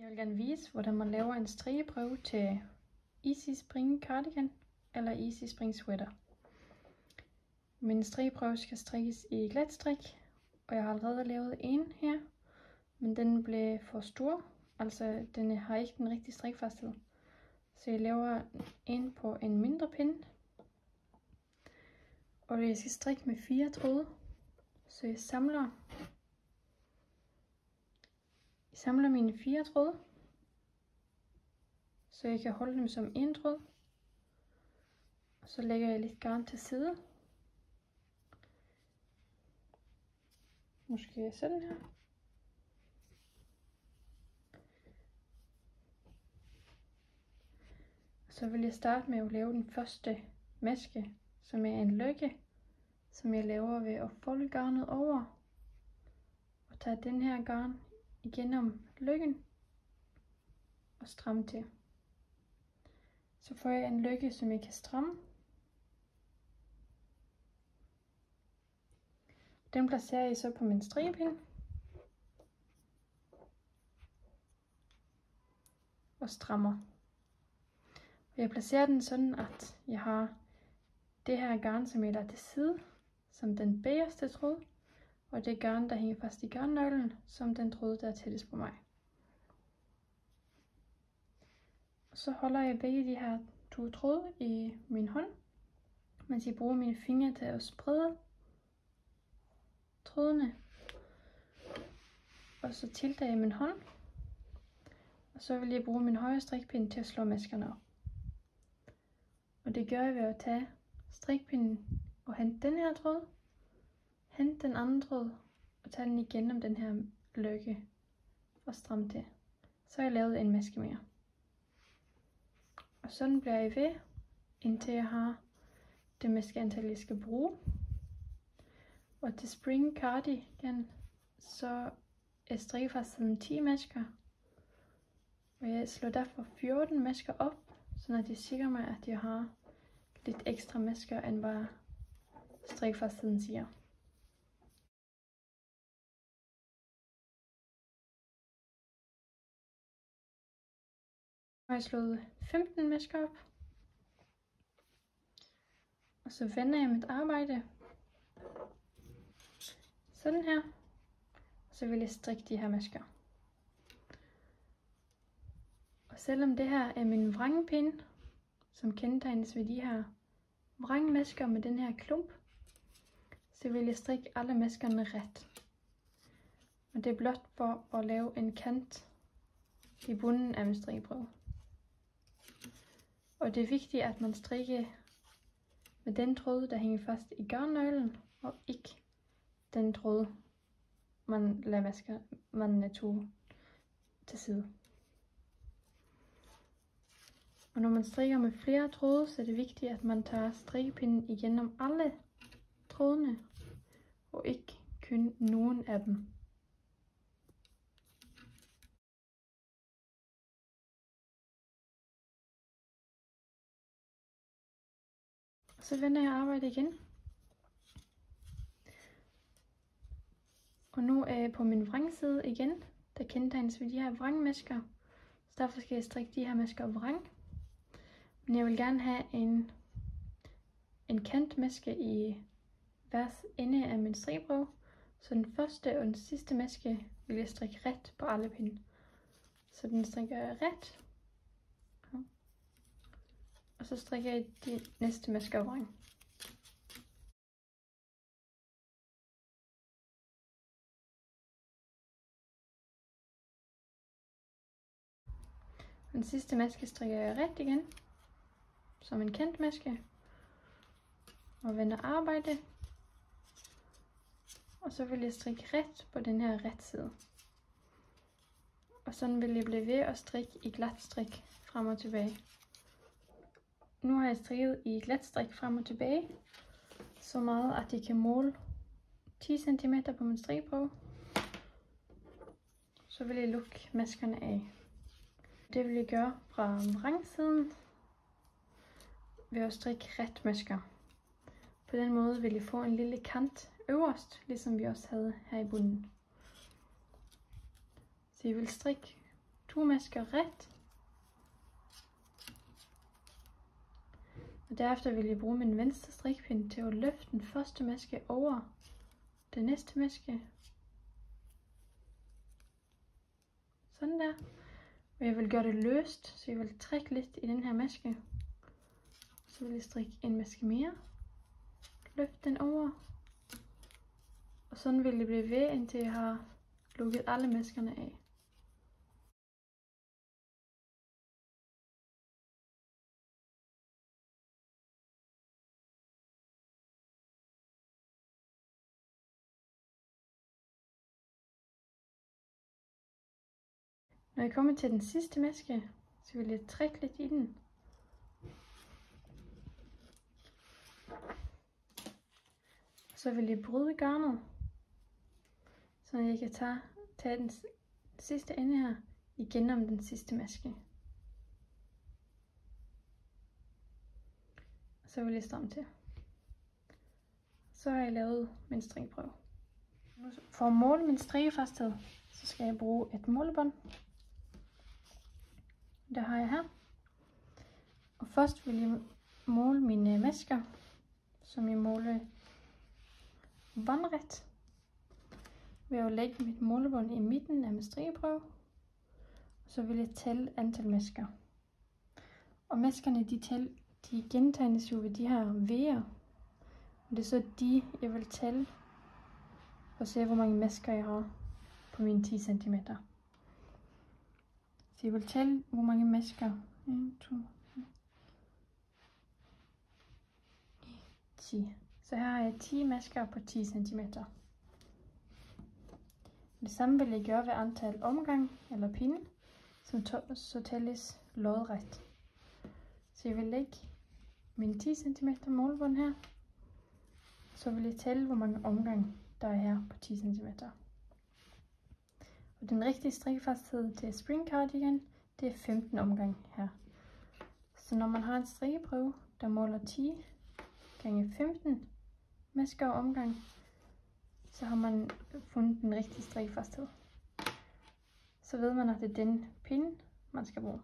Jeg vil gerne vise, hvordan man laver en strikkeprøve til Easy Spring Cardigan eller Easy Spring Sweater. Min strikkeprøve skal strikkes i glatstrik, og jeg har allerede lavet en her, men den blev for stor, altså den har ikke den rigtige strikfasthed. Så jeg laver en på en mindre pind, og jeg skal strikke med 4 tråde, så jeg samler mine 4 tråde, så jeg kan holde dem som en tråd. Og så lægger jeg lidt garn til side. Måske sådan her. Så vil jeg starte med at lave den første maske, som er en løkke, som jeg laver ved at folde garnet over og tage den her garn igennem løkken og stramme til. Så får jeg en løkke, som jeg kan stramme. Den placerer jeg så på min strikkepind og strammer. Jeg placerer den sådan, at jeg har det her garn, som jeg lader til side, som den bagerste tråd, og det garn, der hænger fast i garnnøglen, som den tråd, der er tættest på mig. Og så holder jeg begge de her 2 tråde i min hånd, mens jeg bruger mine fingre til at sprede trådene. Og så tilter jeg min hånd, og så vil jeg bruge min højre strikpind til at slå maskerne op. Og det gør jeg ved at tage strikpinden og hente den her tråd, hente den anden tråd og tage den igennem den her løkke og stramme til. Så har jeg lavet en maske mere. Og sådan bliver jeg ved, indtil jeg har det maskeantal, jeg skal bruge. Og til Spring Cardigan, så er strikkefastheden 10 masker. Og jeg slår derfor 14 masker op, så jeg sikrer mig, at jeg har lidt ekstra masker, end hvad strikkefastheden siger. Nu har jeg slået 15 masker op. Og så vender jeg mit arbejde sådan her. Og så vil jeg strikke de her masker. Og selvom det her er min vrangpind, som kendetegnes ved de her vrangmasker med den her klump, så vil jeg strikke alle maskerne ret. Og det er blot for at lave en kant i bunden af min strikkeprøve. Og det er vigtigt, at man strikker med den tråd, der hænger fast i garnnøglen, og ikke den tråd, man lader man tog til side. Og når man strikker med flere tråde, så er det vigtigt, at man tager strikkepinden igennem alle trådene, og ikke kun nogen af dem. Så vender jeg arbejdet igen. Og nu er jeg på min vrangside igen, der kendetegnes ved de her vrangmasker. Så derfor skal jeg strikke de her masker vrang. Men jeg vil gerne have en kantmaske i hver ende af min strikkeprøve. Så den første og den sidste maske vil jeg strikke ret på alle pinde. Så den strikker jeg ret. Og så strikker jeg de næste masker vrang. Den sidste maske strikker jeg ret igen, som en kantmaske, og vender arbejde. Og så vil jeg strikke ret på den her ret side. Og sådan vil jeg blive ved at strikke i glat strik frem og tilbage. Nu har jeg strikket i glat strik frem og tilbage, så meget at jeg kan måle 10 cm på min strikkeprøve. Så vil jeg lukke maskerne af. Det vil jeg gøre fra vrangsiden ved at strikke ret masker. På den måde vil jeg få en lille kant øverst, ligesom vi også havde her i bunden. Så jeg vil strikke duemasker ret. Og derefter vil jeg bruge min venstre strikpind til at løfte den første maske over den næste maske. Sådan der. Og jeg vil gøre det løst, så jeg vil trække lidt i den her maske. Så vil jeg strikke en maske mere. Løfte den over. Og sådan vil det blive ved, indtil jeg har lukket alle maskerne af. Når jeg kommer til den sidste maske, så vil jeg trække lidt i den. Så vil jeg bryde garnet, så jeg kan tage den sidste ende her igennem den sidste maske. Så vil jeg stramme til. Så har jeg lavet min strikprøve. For at måle min strikkefasthed, så skal jeg bruge et målebånd. Det har jeg her. Og først vil jeg måle mine masker, som jeg måler vandret. Ved at lægge mit målebånd i midten af min strikkeprøve. Så vil jeg tælle antal masker. Og maskerne de gentegnes jo ved de her V'er. Og det er så de, jeg vil tælle. Og se hvor mange masker jeg har på mine 10 cm. Så jeg vil tælle hvor mange masker. 1, 2, 10. Så her har jeg 10 masker på 10 cm. Det samme vil jeg gøre ved antal omgang eller pinde, som så tælles lodret. Så jeg vil lægge min 10 cm målebånd her. Så vil jeg tælle hvor mange omgang der er her på 10 cm. Og den rigtige strikkefasthed til spring cardigan, det er 15 omgang her. Så når man har en strikkeprøve, der måler 10 gange 15 masker og omgang, så har man fundet den rigtige strikkefasthed. Så ved man, at det er den pinde, man skal bruge.